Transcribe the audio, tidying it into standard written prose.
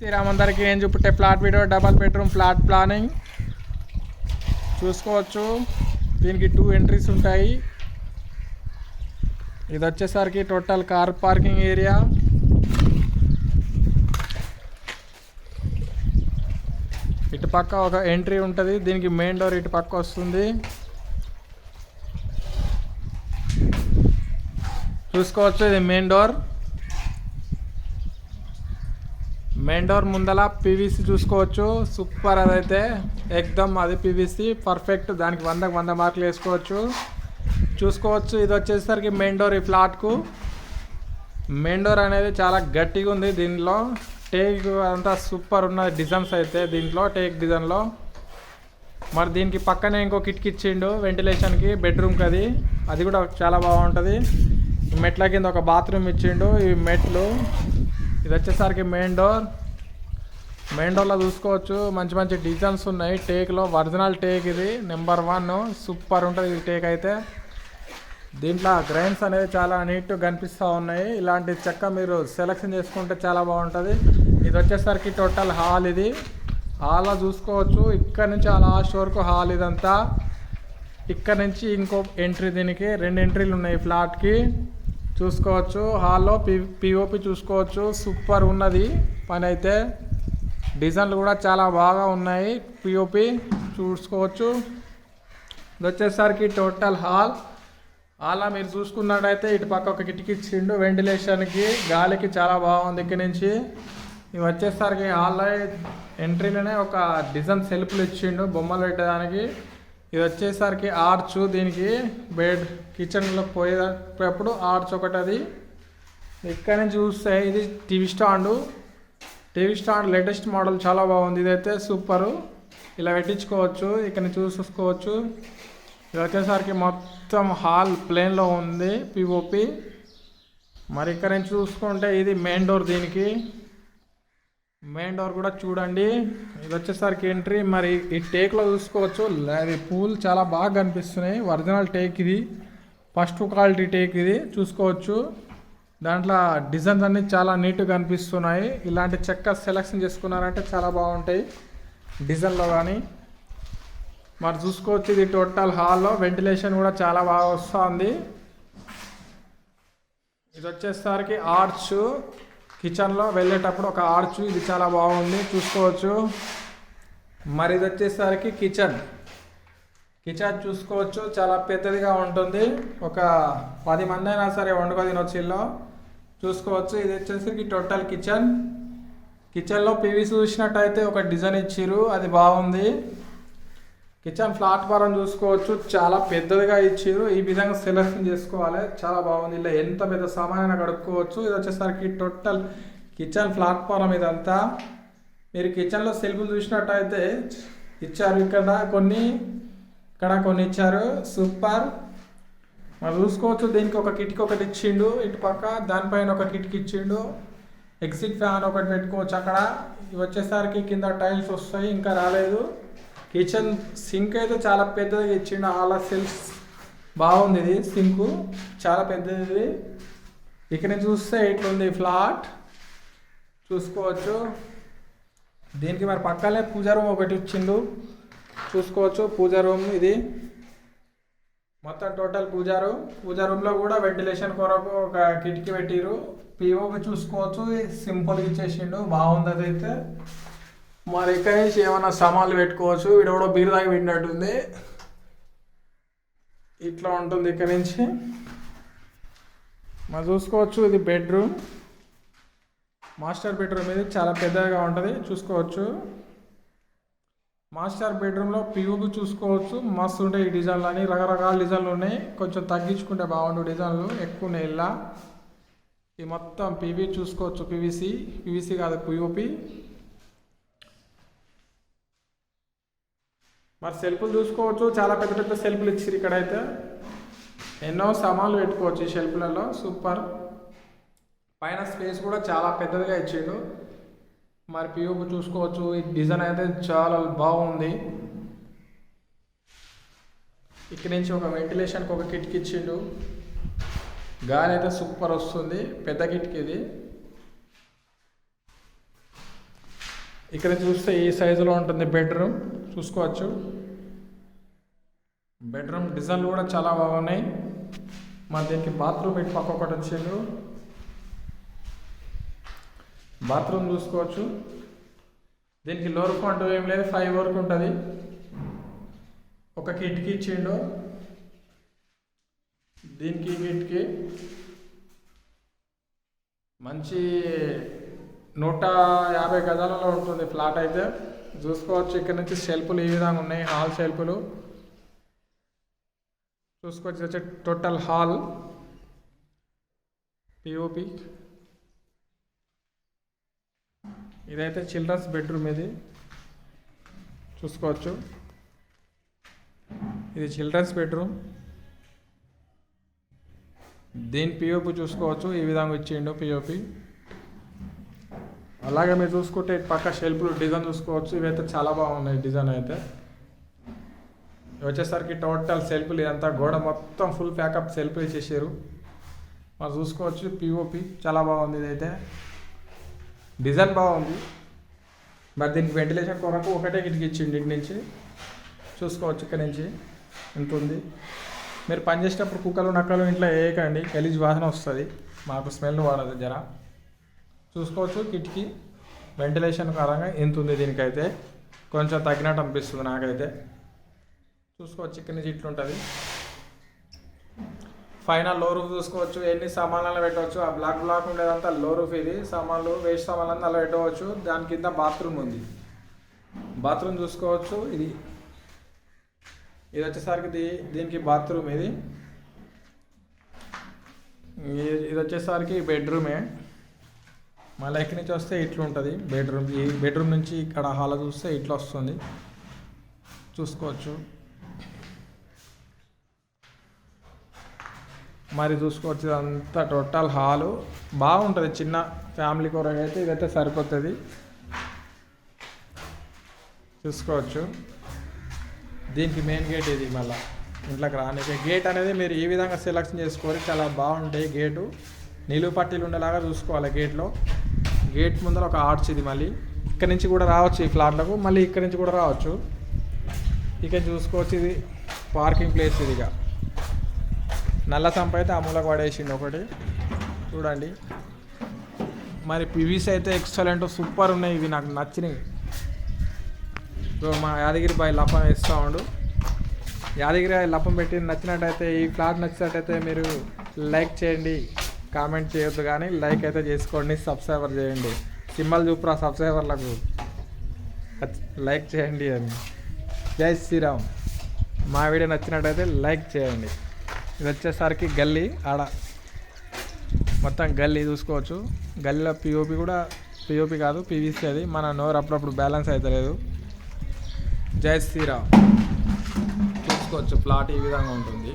శ్రీరామందరికి ఏం చూపుట్టే flat video double bedroom flat planning చూసుకోవచ్చు. దీనికి 2 ఎంట్రీస్ ఉంటాయి. ఇది వచ్చేసరికి టోటల్ కార్ పార్కింగ్ ఏరియా. ఇటు పక్క ఒక ఎంట్రీ ఉంటుంది. దీనికి మెయిన్ డోర్ ఇటు పక్క వస్తుంది. చూసుకోవచ్చు, ఇది మెయిన్ డోర్. మెయిన్ డోర్ ముందల పీవీసీ చూసుకోవచ్చు. సూపర్, అదైతే ఎక్దమ్ అది పీవీసీ పర్ఫెక్ట్. దానికి 100కి 100 మార్కులు వేసుకోవచ్చు. చూసుకోవచ్చు, ఇది వచ్చేసరికి మెయిన్ డోర్. ఈ ఫ్లాట్కు మెయిన్ డోర్ అనేది చాలా గట్టిగా ఉంది. దీనిలో టేక్ అంతా సూపర్ ఉన్న డిజైన్స్ అయితే దీంట్లో టేక్ డిజైన్లో. మరి దీనికి పక్కనే ఇంకో కిటికీ ఇచ్చిండు వెంటిలేషన్కి, బెడ్రూమ్కి. అది కూడా చాలా బాగుంటుంది. మెట్ల కింద ఒక బాత్రూమ్ ఇచ్చిండు. ఈ మెట్లు. ఇది వచ్చేసరికి మెయిన్ డోర్. మెయిన్ డోర్లో చూసుకోవచ్చు మంచి మంచి డిజైన్స్ ఉన్నాయి. టేక్లో ఒరిజినల్ టేక్, ఇది నెంబర్ 1. సూపర్ ఉంటుంది ఈ టేక్ అయితే. దీంట్లో గ్రైన్స్ అనేది చాలా నీట్గా కనిపిస్తూ ఉన్నాయి. ఇలాంటి చెక్క మీరు సెలెక్షన్ చేసుకుంటే చాలా బాగుంటుంది. ఇది వచ్చేసరికి టోటల్ హాల్. ఇది హాల్లో చూసుకోవచ్చు, ఇక్కడ నుంచి ఆ లాస్ట్ వరకు హాల్. ఇదంతా ఇక్కడ నుంచి ఇంకో ఎంట్రీ. దీనికి 2 ఎంట్రీలు ఉన్నాయి ఫ్లాట్కి. చూసుకోవచ్చు, హాల్లో పిఓపి చూసుకోవచ్చు. సూపర్ ఉన్నది పని అయితే. డిజైన్లు కూడా చాలా బాగా ఉన్నాయి. పిఓపి చూసుకోవచ్చు. ఇది వచ్చేసరికి టోటల్ హాల్. హాల్లో మీరు చూసుకున్నట్టయితే ఇటు పక్క ఒక కిటికీ ఇచ్చిండు వెంటిలేషన్కి, గాలికి చాలా బాగుంది ఇక్కడ నుంచి. ఇవి వచ్చేసరికి హాల్లో ఎంట్రీలోనే ఒక డిజైన్ సెల్ఫ్లు ఇచ్చిండు బొమ్మలు పెట్టడానికి. ఇది వచ్చేసరికి ఆర్చ్. దీనికి బెడ్ కిచెన్లో పోయేటప్పుడు ఆర్చ్ ఒకటి. అది ఇక్కడ నుంచి చూస్తే ఇది TV stand. TV stand latest model, చాలా బాగుంది. ఇదైతే సూపరు. ఇలా పెట్టించుకోవచ్చు. ఇక్కడ నుంచి చూసుకోవచ్చు. ఇది వచ్చేసరికి మొత్తం హాల్ ప్లేన్లో ఉంది పిఓపి. మరి ఇక్కడ నుంచి చూసుకుంటే ఇది మెయిన్ డోర్. దీనికి మెయిన్ డోర్ కూడా చూడండి. ఇది వచ్చేసరికి ఎంట్రీ. మరి ఈ టేక్లో చూసుకోవచ్చు, అది పూలు చాలా బాగా కనిపిస్తున్నాయి. ఒరిజినల్ టేక్ ఇది, ఫస్ట్ క్వాలిటీ టేక్ ఇది. చూసుకోవచ్చు, దాంట్లో డిజైన్స్ అన్నీ చాలా నీట్గా కనిపిస్తున్నాయి. ఇలాంటి చెక్క సెలెక్షన్ చేసుకున్నారంటే చాలా బాగుంటాయి డిజైన్లో కానీ. మరి చూసుకోవచ్చు, ఇది టోటల్ హాల్లో వెంటిలేషన్ కూడా చాలా బాగా వస్తుంది. ఇది వచ్చేసరికి ఆర్చ్. కిచెన్లో వెళ్ళేటప్పుడు ఒక ఆర్చ్. ఇది చాలా బాగుంది, చూసుకోవచ్చు. మరి ఇది వచ్చేసరికి కిచెన్. కిచెన్ చూసుకోవచ్చు, చాలా పెద్దదిగా ఉంటుంది. ఒక 10 మంది అయినా సరే వండుకొని తినొచ్చు ఇల్లు. చూసుకోవచ్చు, ఇది వచ్చేసరికి టోటల్ కిచెన్. కిచెన్లో పీవీసీ చూసినట్టయితే ఒక డిజైన్ ఇచ్చిర్రు, అది బాగుంది. కిచెన్ ప్లాట్ఫారం చూసుకోవచ్చు, చాలా పెద్దదిగా ఇచ్చిర్రు. ఈ విధంగా సెలెక్షన్ చేసుకోవాలి, చాలా బాగుంది. ఇలా ఎంత పెద్ద సామాన్ కడుక్కోవచ్చు. ఇది వచ్చేసరికి టోటల్ కిచెన్ ప్లాట్ఫారం. ఇదంతా మీరు కిచెన్లో సెల్ఫ్లు చూసినట్టయితే ఇచ్చారు. ఇక్కడ కొన్ని ఇచ్చారు. సూపర్. మరి చూసుకోవచ్చు, దీనికి ఒక కిటికీ ఒకటి ఇచ్చిండు ఇటు పక్క. దానిపైన ఒక కిటికీ ఇచ్చిండు. ఎగ్జిట్ ఫ్యాన్ ఒకటి పెట్టుకోవచ్చు అక్కడ. ఇవి వచ్చేసరికి కింద టైల్స్ వస్తాయి, ఇంకా రాలేదు. కిచెన్ సింక్ అయితే చాలా పెద్దదిగా ఇచ్చిండు. అలా సెల్ఫ్ బాగుంది. ఇది సింకు చాలా పెద్దది. ఇక్కడ చూస్తే ఇట్లుంది ఫ్లాట్, చూసుకోవచ్చు. దీనికి మరి పక్కనే పూజా రూమ్ ఒకటి ఇచ్చిండు, చూసుకోవచ్చు. పూజా రూమ్ ఇది మొత్తం టోటల్ పూజా రూమ్. పూజా రూమ్లో కూడా వెంటిలేషన్ కొరకు ఒక కిటికీ పెట్టిరు. పిఓపి చూసుకోవచ్చు, సింపుల్గా ఇచ్చేసిండు, బాగుంది అదైతే. మరి ఇక్కడ నుంచి ఏమైనా సామాన్లు పెట్టుకోవచ్చు. వీడు కూడా బీరు దాకా పెట్టినట్టుంది. ఇట్లా ఉంటుంది ఇక్కడ నుంచి. మరి చూసుకోవచ్చు, ఇది బెడ్రూమ్, మాస్టర్ బెడ్రూమ్. ఇది చాలా పెద్దగా ఉంటుంది, చూసుకోవచ్చు. మాస్టర్ బెడ్రూమ్లో పిఓపి చూసుకోవచ్చు, మస్తు ఉంటాయి. ఈ డిజైన్లు అని రకరకాల డిజైన్లు ఉన్నాయి. కొంచెం తగ్గించుకుంటే బాగుండు, డిజైన్లు ఎక్కువ ఉన్నాయి ఇలా. ఇది మొత్తం పీవీ చూసుకోవచ్చు. పీవీసీ కాదు, పిఓపి. మరి సెల్ఫ్లు చూసుకోవచ్చు, చాలా పెద్ద పెద్ద సెల్ఫ్లు ఇచ్చారు. ఇక్కడైతే ఎన్నో సామాన్లు పెట్టుకోవచ్చు ఈ షెల్ఫ్లలో. సూపర్. పైన స్పేస్ కూడా చాలా పెద్దదిగా ఇచ్చిండు. మరి పిఓపి చూసుకోవచ్చు. ఈ డిజైన్ అయితే చాలా బాగుంది. ఇక్కడ నుంచి ఒక వెంటిలేషన్కి ఒక కిటికీ ఇచ్చిండు. గాలి అయితే సూపర్ వస్తుంది, పెద్ద కిటికీ ఇది. ఇక్కడ చూస్తే ఈ సైజులో ఉంటుంది బెడ్రూమ్, చూసుకోవచ్చు. బెడ్రూమ్ డిజైన్లు కూడా చాలా బాగున్నాయి. మరి దీనికి బాత్రూమ్ ఇటు పక్క ఒకటి వచ్చిండు. బాత్రూమ్ చూసుకోవచ్చు. దీనికి లోర్ అంటూ ఏం లేదు, 5 వరకు ఉంటుంది. ఒక కిటికీ ఇచ్చిండు. దీనికి కిటికీ మంచి 150 గజాలలో ఉంటుంది ఫ్లాట్ అయితే, చూసుకోవచ్చు. ఇక్కడ నుంచి షెల్ఫ్లు ఈ విధంగా ఉన్నాయి, హాల్ షెల్ఫ్లు చూసుకోవచ్చు. వచ్చే టోటల్ హాల్ పిఓపి. ఇదైతే చిల్డ్రన్స్ బెడ్రూమ్, ఇది చూసుకోవచ్చు. ఇది చిల్డ్రన్స్ బెడ్రూమ్. దీని పిఓపి చూసుకోవచ్చు, ఈ విధంగా ఇచ్చిండు పిఓపి. అలాగే మీరు చూసుకుంటే పక్క షెల్ఫ్లు డిజైన్ చూసుకోవచ్చు. ఇవైతే చాలా బాగున్నాయి డిజైన్ అయితే. వచ్చేసరికి టోటల్ సెల్ఫ్లు, ఇదంతా గోడ మొత్తం ఫుల్ ప్యాకప్ సెల్ఫ్ ఇచ్చేసారు. మరి చూసుకోవచ్చు పిఓపి చాలా బాగుంది. ఇదైతే డిజైన్ బాగుంది. మరి దీనికి వెంటిలేషన్ కొరకు ఒకటే కిటికీ ఇచ్చిండి ఇటు నుంచి, చూసుకోవచ్చు. ఇక్కడ నుంచి ఎంత ఉంది. మీరు పని చేసేటప్పుడు కుక్కలు నక్కలు ఇంట్లో వేయకండి, గలీజ్ వాసన వస్తుంది, మాకు స్మెల్ వాడదు జర. చూసుకోవచ్చు కిటికీ వెంటిలేషన్ పరంగా ఎంత ఉంది. దీనికైతే కొంచెం తగ్గినట్టు అనిపిస్తుంది నాకైతే. చూసుకోవచ్చు ఇక్కడ నుంచి ఇట్లుంటుంది. ఫైనల్ లో రూఫ్ చూసుకోవచ్చు. ఎన్ని సామాన్లు పెట్టవచ్చు. ఆ బ్లాక్ ఉండేదంతా లో రూఫ్. ఇది సామాన్లు వేస్ట్ సామాన్లు అలా పెట్టవచ్చు. దాని కింద బాత్రూమ్ ఉంది. బాత్రూమ్ చూసుకోవచ్చు. ఇది వచ్చేసరికి దీనికి బాత్రూమ్. ఇది వచ్చేసరికి బెడ్రూమే. మళ్ళీ ఇక్కడి నుంచి వస్తే ఇట్లా ఉంటుంది బెడ్రూమ్. ఈ బెడ్రూమ్ నుంచి ఇక్కడ హాల్ చూస్తే ఇట్లా వస్తుంది, చూసుకోవచ్చు. మరి చూసుకోవచ్చు ఇదంతా టోటల్ హాలు బాగుంటుంది. చిన్న ఫ్యామిలీ కొరకు అయితే ఇదైతే సరిపోతుంది, చూసుకోవచ్చు. దీనికి మెయిన్ గేట్ ఇది. మళ్ళీ ఇంట్లోకి రానికి గేట్ అనేది మీరు ఈ విధంగా సెలెక్షన్ చేసుకోవాలి, చాలా బాగుంటాయి. గేటు నిలువు పట్టీలు ఉండేలాగా చూసుకోవాలి. గేట్ ముందర ఒక ఆర్చ్. ఇది మళ్ళీ ఇక్కడ నుంచి కూడా రావచ్చు ఈ ఫ్లాట్లకు, మళ్ళీ ఇక్కడ నుంచి కూడా రావచ్చు. ఇక చూసుకోవచ్చు ఇది పార్కింగ్ ప్లేస్. ఇదిగా నల్ల సంప అయితే ఆ మూలకు పడేసిండు ఒకటి, చూడండి. మరి పివిసి అయితే ఎక్సలెంట్ సూపర్ ఉన్నాయి. ఇవి నాకు నచ్చినాయి. సో మా యాదగిరి బాయ్ లపం వేస్తూ ఉండు. యాదగిరి లపం పెట్టి నచ్చినట్టయితే, ఈ ఫ్లాట్ నచ్చినట్టయితే మీరు లైక్ చేయండి, కామెంట్ చేయొద్దు కానీ లైక్ అయితే చేసుకోండి, సబ్స్క్రైబర్ చేయండి. సింబల్ చూపురా సబ్స్క్రైబర్లకు, లైక్ చేయండి అని. జై శ్రీరామ్. మా వీడియో నచ్చినట్టయితే లైక్ చేయండి. ఇది వచ్చేసరికి గల్లీ, ఆడ మొత్తం గల్లీ చూసుకోవచ్చు. గల్లీలో పిఓపి కూడా, పిఓపి కాదు పివిసి. అది మన నోరు అప్పుడప్పుడు బ్యాలెన్స్ అవుతలేదు. జై శ్రీరామ్. చూసుకోవచ్చు ప్లాట్ ఈ విధంగా ఉంటుంది.